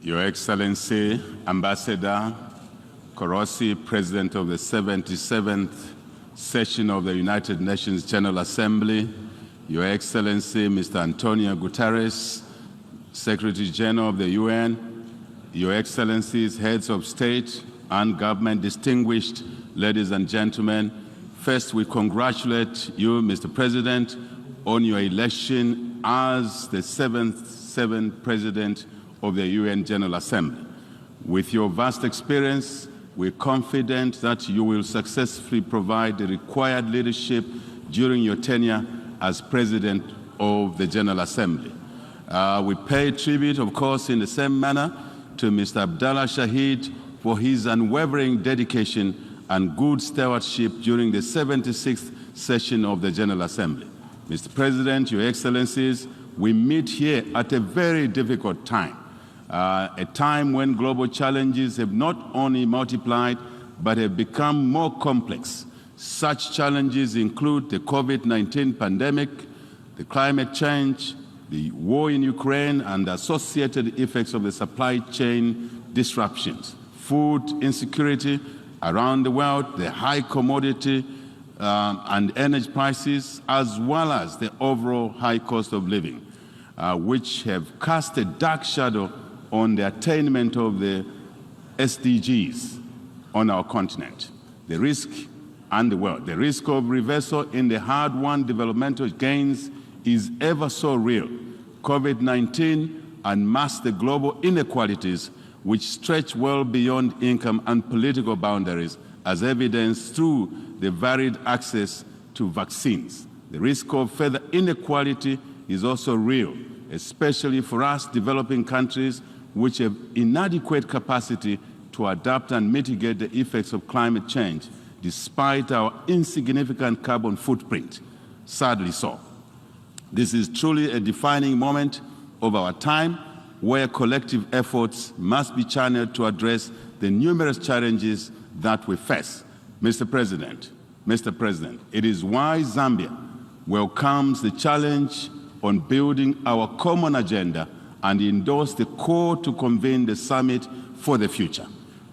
Your Excellency, Ambassador Korosi, President of the 77th Session of the United Nations General Assembly, Your Excellency, Mr. Antonio Guterres, Secretary General of the UN, Your Excellencies, Heads of State and Government, distinguished ladies and gentlemen, first we congratulate you, Mr. President, on your election as the seventh President of the UN General Assembly. With your vast experience, we're confident that you will successfully provide the required leadership during your tenure as President of the General Assembly. We pay tribute, of course, in the same manner to Mr. Abdallah Shahid for his unwavering dedication and good stewardship during the 76th session of the General Assembly. Mr. President, Your Excellencies, we meet here at a very difficult time, a time when global challenges have not only multiplied, but have become more complex. Such challenges include the COVID-19 pandemic, the climate change, the war in Ukraine, and the associated effects of the supply chain disruptions, food insecurity around the world, the high commodity and energy prices, as well as the overall high cost of living, which have cast a dark shadow on the attainment of the SDGs on our continent. The risk and the world. The risk of reversal in the hard-won developmental gains is ever so real. COVID-19 unmasks the global inequalities which stretch well beyond income and political boundaries, as evidenced through the varied access to vaccines. The risk of further inequality is also real, especially for us developing countries which have inadequate capacity to adapt and mitigate the effects of climate change, despite our insignificant carbon footprint. Sadly so. This is truly a defining moment of our time, where collective efforts must be channeled to address the numerous challenges that we face. Mr. President, it is why Zambia welcomes the challenge on building our common agenda and endorsed the call to convene the Summit for the Future.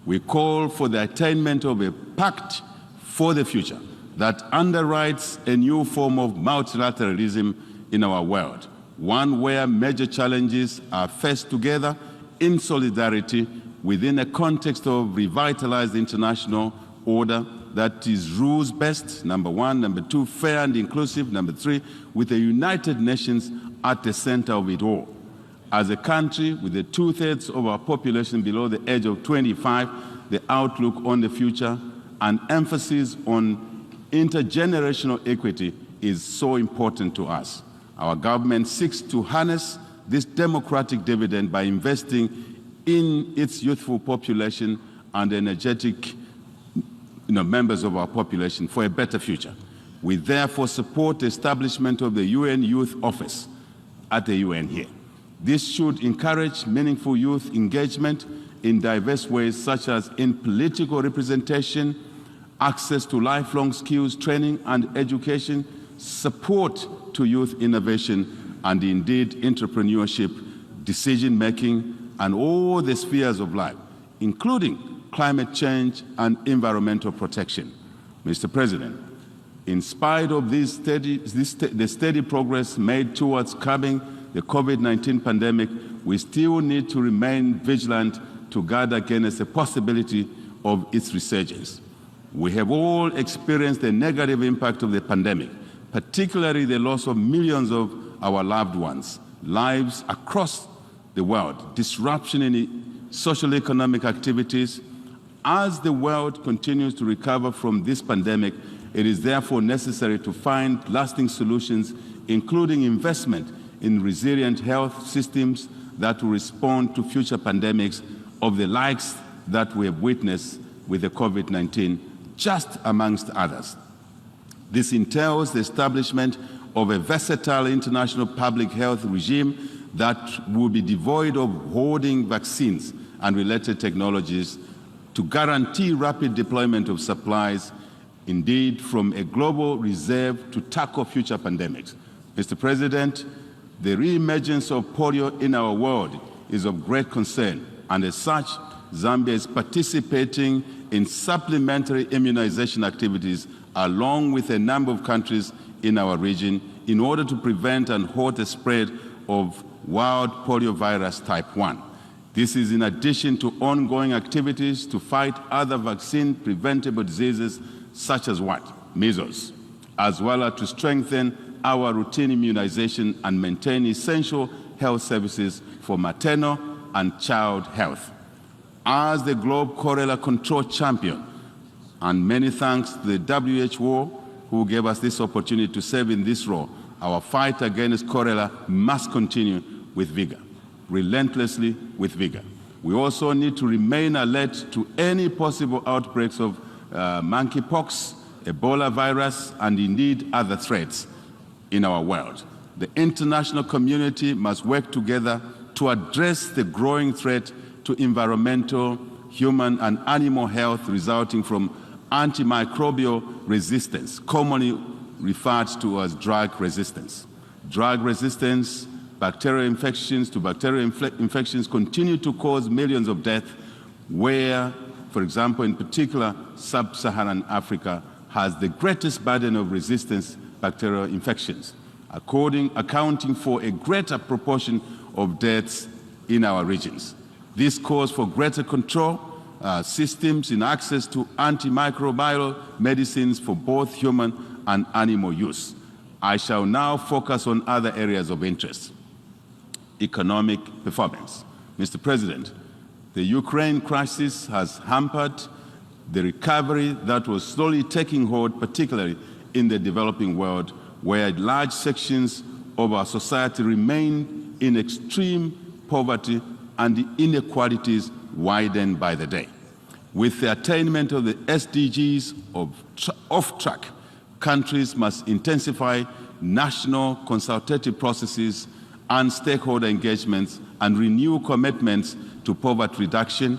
We call for the attainment of a pact for the future that underwrites a new form of multilateralism in our world, one where major challenges are faced together in solidarity within a context of revitalized international order that is rules-based, number one, number two, fair and inclusive, number three, with the United Nations at the center of it all. As a country with the 2/3 of our population below the age of 25, the outlook on the future and emphasis on intergenerational equity is so important to us. Our government seeks to harness this democratic dividend by investing in its youthful population and energetic members of our population for a better future. We therefore support the establishment of the UN Youth Office at the UN here. This should encourage meaningful youth engagement in diverse ways, such as in political representation, access to lifelong skills training and education, support to youth innovation, and indeed entrepreneurship, decision-making, and all the spheres of life, including climate change and environmental protection. Mr. President, in spite of the steady progress made towards curbing the COVID-19 pandemic, we still need to remain vigilant to guard against the possibility of its resurgence. We have all experienced the negative impact of the pandemic, particularly the loss of millions of our loved ones, lives across the world, disruption in social economic activities. As the world continues to recover from this pandemic, it is therefore necessary to find lasting solutions, including investment in resilient health systems that will respond to future pandemics of the likes that we have witnessed with the COVID-19, just amongst others. This entails the establishment of a versatile international public health regime that will be devoid of hoarding vaccines and related technologies to guarantee rapid deployment of supplies, indeed from a global reserve to tackle future pandemics. Mr. President, the re-emergence of polio in our world is of great concern And as such, Zambia is participating in supplementary immunization activities along with a number of countries in our region in order to prevent and halt the spread of wild poliovirus type 1. This is in addition to ongoing activities to fight other vaccine-preventable diseases such as what? Measles, as well as to strengthen our routine immunization and maintain essential health services for maternal and child health. As the Globe Cholera Control Champion, and many thanks to the WHO who gave us this opportunity to serve in this role, our fight against cholera must continue with vigor, relentlessly with vigor. We also need to remain alert to any possible outbreaks of monkeypox, Ebola virus, and indeed other threats in our world. The international community must work together to address the growing threat to environmental, human, and animal health resulting from antimicrobial resistance, commonly referred to as drug resistance. Drug resistance, bacterial infections to bacterial infections continue to cause millions of deaths where, for example, in particular, sub-Saharan Africa has the greatest burden of resistance bacterial infections, accounting for a greater proportion of deaths in our regions. This calls for greater control systems in access to antimicrobial medicines for both human and animal use. I shall now focus on other areas of interest. Economic performance. Mr. President, the Ukraine crisis has hampered the recovery that was slowly taking hold, particularly in the developing world, where large sections of our society remain in extreme poverty and the inequalities widen by the day. With the attainment of the SDGs off track, countries must intensify national consultative processes and stakeholder engagements and renew commitments to poverty reduction,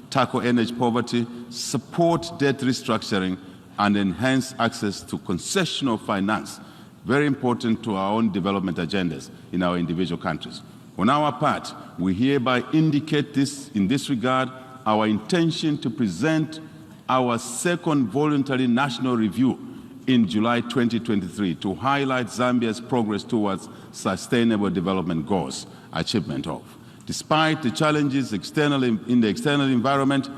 tackle energy poverty, support debt restructuring, and enhance access to concessional finance, very important to our own development agendas in our individual countries. On our part, we hereby indicate this, in this regard, our intention to present our second voluntary national review in July 2023 to highlight Zambia's progress towards sustainable development goals, achievement of. Despite the challenges in the external environment,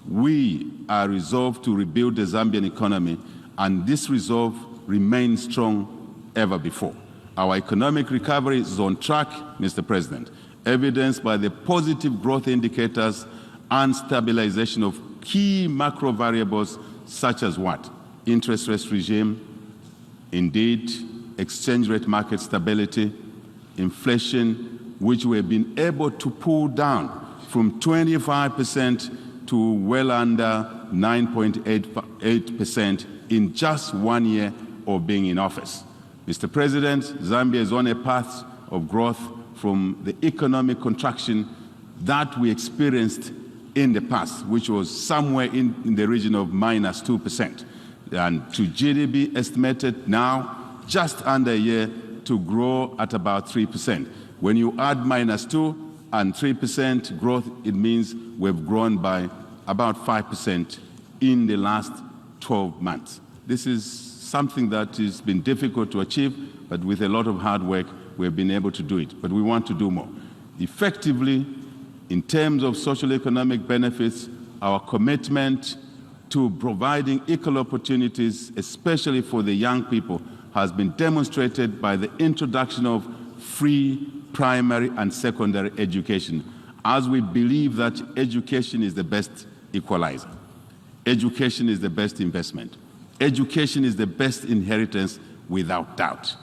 we are resolved to rebuild the Zambian economy, and this resolve remains strong ever before. Our economic recovery is on track, Mr. President, evidenced by the positive growth indicators and stabilization of key macro variables such as what? Interest rate regime, indeed, exchange rate market stability, inflation, which we have been able to pull down from 25% to well under 9.8% in just 1 year of being in office. Mr. President, Zambia is on a path of growth from the economic contraction that we experienced in the past, which was somewhere in the region of -2%, and to GDP estimated now just under a year to grow at about 3%. When you add -2 and 3% growth, it means we've grown by about 5% in the last 12 months. This is something that has been difficult to achieve, but with a lot of hard work, we've been able to do it. But we want to do more. Effectively, in terms of social economic benefits, our commitment to providing equal opportunities, especially for the young people, has been demonstrated by the introduction of free primary and secondary education, as we believe that education is the best equalizer. Education is the best investment. Education is the best inheritance without doubt.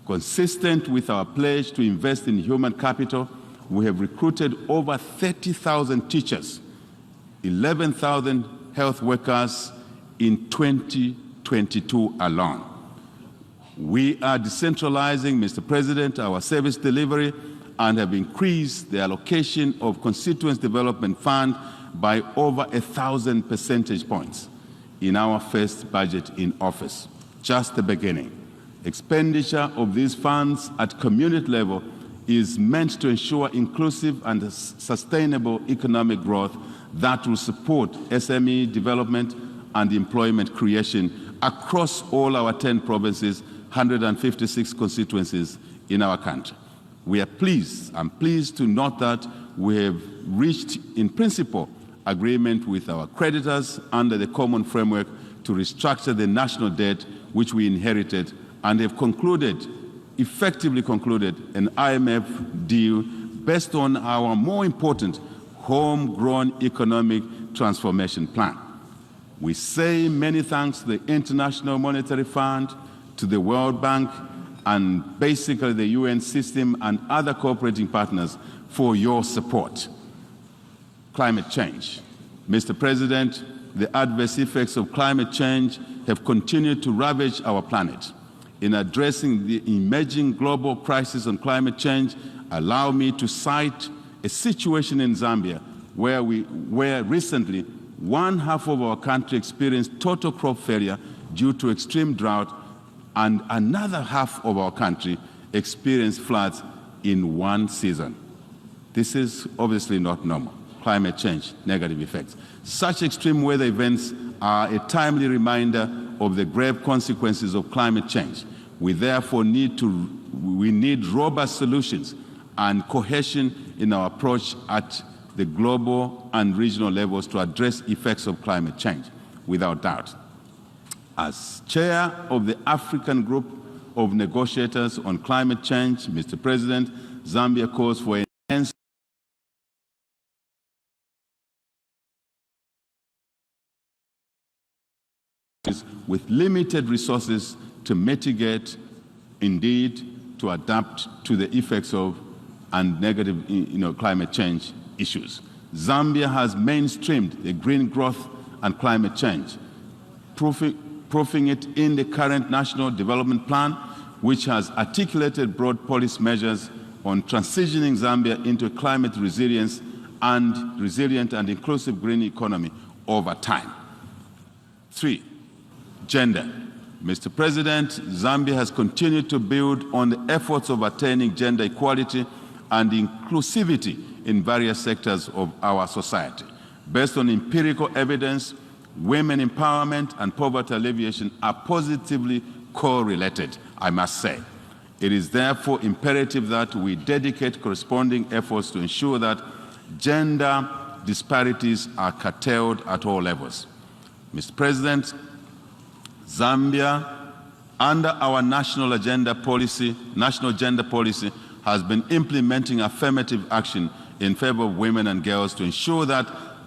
Consistent with our pledge to invest in human capital, we have recruited over 30,000 teachers, 11,000 health workers in 2022 alone. We are decentralizing, Mr. President, our service delivery and have increased the allocation of Constituency Development Fund by over 1,000 percentage points in our first budget in office, just the beginning. Expenditure of these funds at community level is meant to ensure inclusive and sustainable economic growth that will support SME development and employment creation across all our 10 provinces, 156 constituencies in our country. I'm pleased to note that we have reached, in principle, agreement with our creditors under the common framework to restructure the national debt which we inherited, and have effectively concluded an IMF deal based on our more important homegrown economic transformation plan. We say many thanks to the International Monetary Fund, to the World Bank, and basically the UN system and other cooperating partners for your support. Climate change. Mr. President, the adverse effects of climate change have continued to ravage our planet. In addressing the emerging global crisis on climate change, allow me to cite a situation in Zambia where recently one half of our country experienced total crop failure due to extreme drought, and another half of our country experienced floods in one season. This is obviously not normal. Climate change, negative effects. Such extreme weather events are a timely reminder of the grave consequences of climate change. We therefore need robust solutions and cohesion in our approach at the global and regional levels to address effects of climate change, without doubt. As chair of the African Group of Negotiators on Climate Change, Mr. President, Zambia calls for enhanced with limited resources to mitigate, indeed, to adapt to the effects of and negative climate change issues. Zambia has mainstreamed the green growth and climate change, proofing it in the current National Development Plan, which has articulated broad policy measures on transitioning Zambia into a climate resilient and inclusive green economy over time. 3, gender. Mr. President, Zambia has continued to build on the efforts of attaining gender equality and inclusivity in various sectors of our society. Based on empirical evidence, women empowerment and poverty alleviation are positively correlated, I must say. It is therefore imperative that we dedicate corresponding efforts to ensure that gender disparities are curtailed at all levels. Mr. President, Zambia, under our national gender policy, has been implementing affirmative action in favor of women and girls to ensure that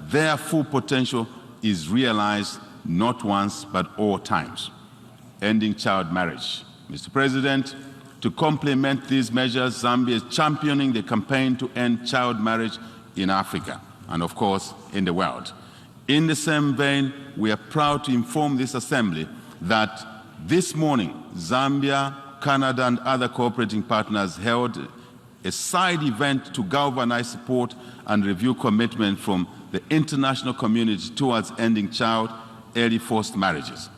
their full potential is realized not once but all times. Ending child marriage. Mr. President, to complement these measures, Zambia is championing the campaign to end child marriage in Africa and, of course, in the world. In the same vein, we are proud to inform this Assembly that this morning, Zambia, Canada, and other cooperating partners held a side event to galvanize support and review commitment from the international community towards ending child early forced marriages.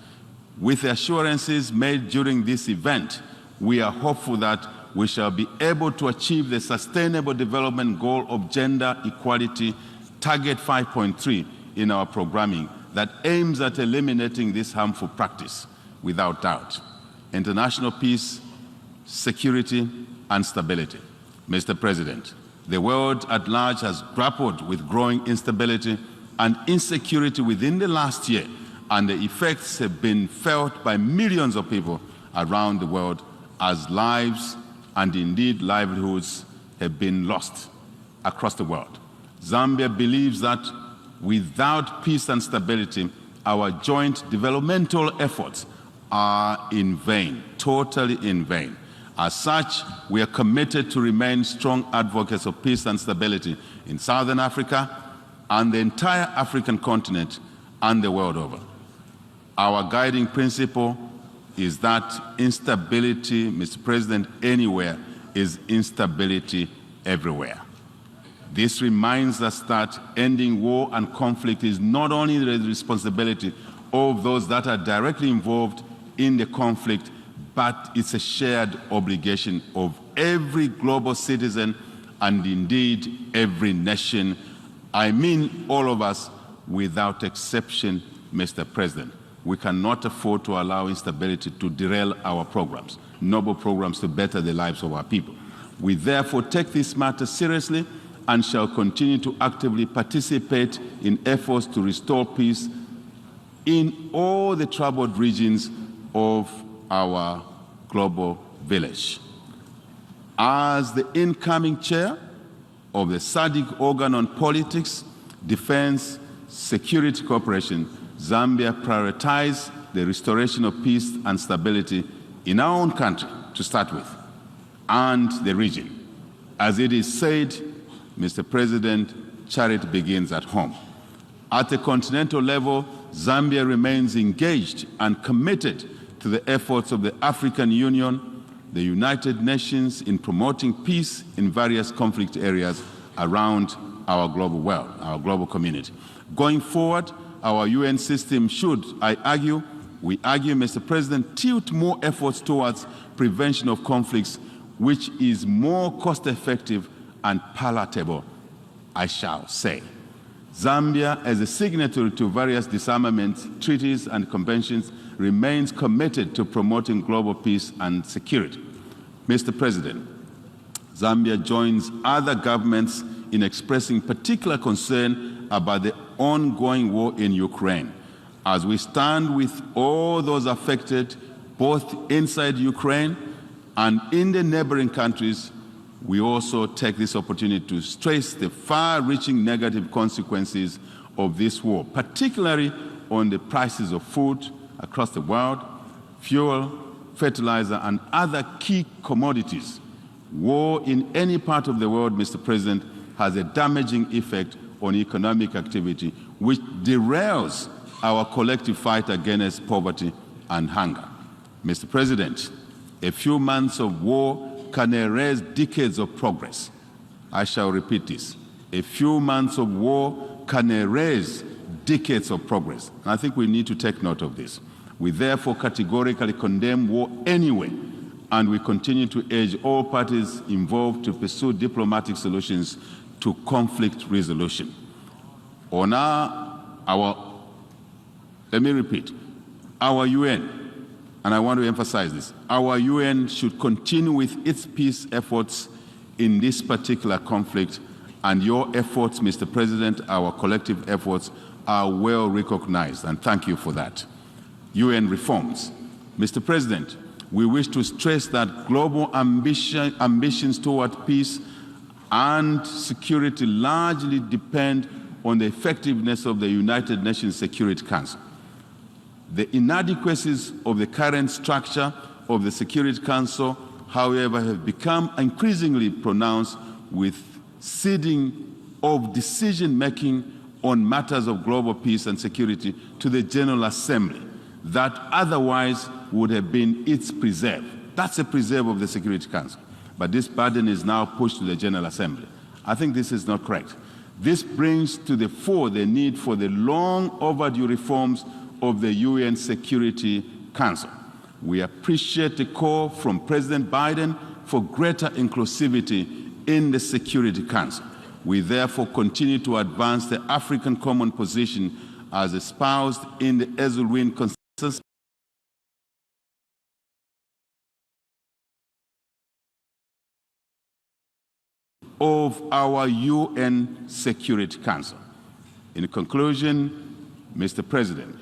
With the assurances made during this event, we are hopeful that we shall be able to achieve the Sustainable Development Goal of Gender Equality, Target 5.3 in our programming that aims at eliminating this harmful practice, without doubt. International peace, security, and stability. Mr. President, the world at large has grappled with growing instability and insecurity within the last year, and the effects have been felt by millions of people around the world as lives and indeed livelihoods have been lost across the world. Zambia believes that without peace and stability, our joint developmental efforts are in vain, totally in vain. As such, we are committed to remain strong advocates of peace and stability in Southern Africa and the entire African continent and the world over. Our guiding principle is that instability, Mr. President, anywhere is instability everywhere. This reminds us that ending war and conflict is not only the responsibility of those that are directly involved in the conflict, but it's a shared obligation of every global citizen and indeed every nation. I mean all of us without exception, Mr. President. We cannot afford to allow instability to derail our programs, noble programs to better the lives of our people. We therefore take this matter seriously and shall continue to actively participate in efforts to restore peace in all the troubled regions of our global village. As the incoming chair of the SADC organ on politics, defense, security cooperation, Zambia prioritized the restoration of peace and stability in our own country, to start with, and the region. As it is said, Mr. President, charity begins at home. At the continental level, Zambia remains engaged and committed to the efforts of the African Union, the United Nations in promoting peace in various conflict areas around our global world, our global community. Going forward, our UN system should, we argue, Mr. President, tilt more efforts towards prevention of conflicts, which is more cost-effective and palatable, I shall say. Zambia, as a signatory to various disarmament treaties and conventions, remains committed to promoting global peace and security. Mr. President, Zambia joins other governments in expressing particular concern about the ongoing war in Ukraine. As we stand with all those affected, both inside Ukraine and in the neighboring countries, we also take this opportunity to stress the far-reaching negative consequences of this war, particularly on the prices of food across the world, fuel, fertilizer, and other key commodities. War in any part of the world, Mr. President, has a damaging effect on economic activity, which derails our collective fight against poverty and hunger. Mr. President, a few months of war can erase decades of progress. I shall repeat this. A few months of war can erase decades of progress. And I think we need to take note of this. We therefore categorically condemn war anyway, and we continue to urge all parties involved to pursue diplomatic solutions to conflict resolution. On let me repeat, our UN, and I want to emphasize this, our UN should continue with its peace efforts in this particular conflict, and your efforts, Mr. President, our collective efforts, are well recognized, and thank you for that. UN reforms. Mr. President, we wish to stress that global ambitions toward peace and security largely depend on the effectiveness of the United Nations Security Council. The inadequacies of the current structure of the Security Council, however, have become increasingly pronounced with ceding of decision-making on matters of global peace and security to the General Assembly that otherwise would have been its preserve. That's a preserve of the Security Council. But this burden is now pushed to the General Assembly. I think this is not correct. This brings to the fore the need for the long overdue reforms of the UN Security Council. We appreciate the call from President Biden for greater inclusivity in the Security Council. We therefore continue to advance the African common position as espoused in the Esselwyn Consensus of our UN Security Council. In conclusion, Mr. President,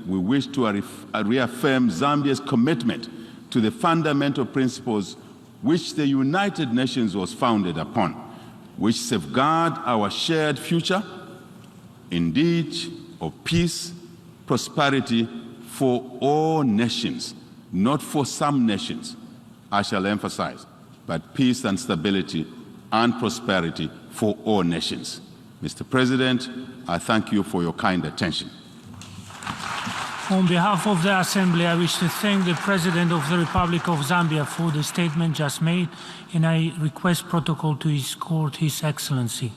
we wish to reaffirm Zambia's commitment to the fundamental principles which the United Nations was founded upon, which safeguard our shared future, indeed of peace, prosperity for all nations, not for some nations, I shall emphasize, but peace and stability and prosperity for all nations. Mr. President, I thank you for your kind attention. On behalf of the Assembly, I wish to thank the President of the Republic of Zambia for the statement just made, and I request protocol to escort His Excellency.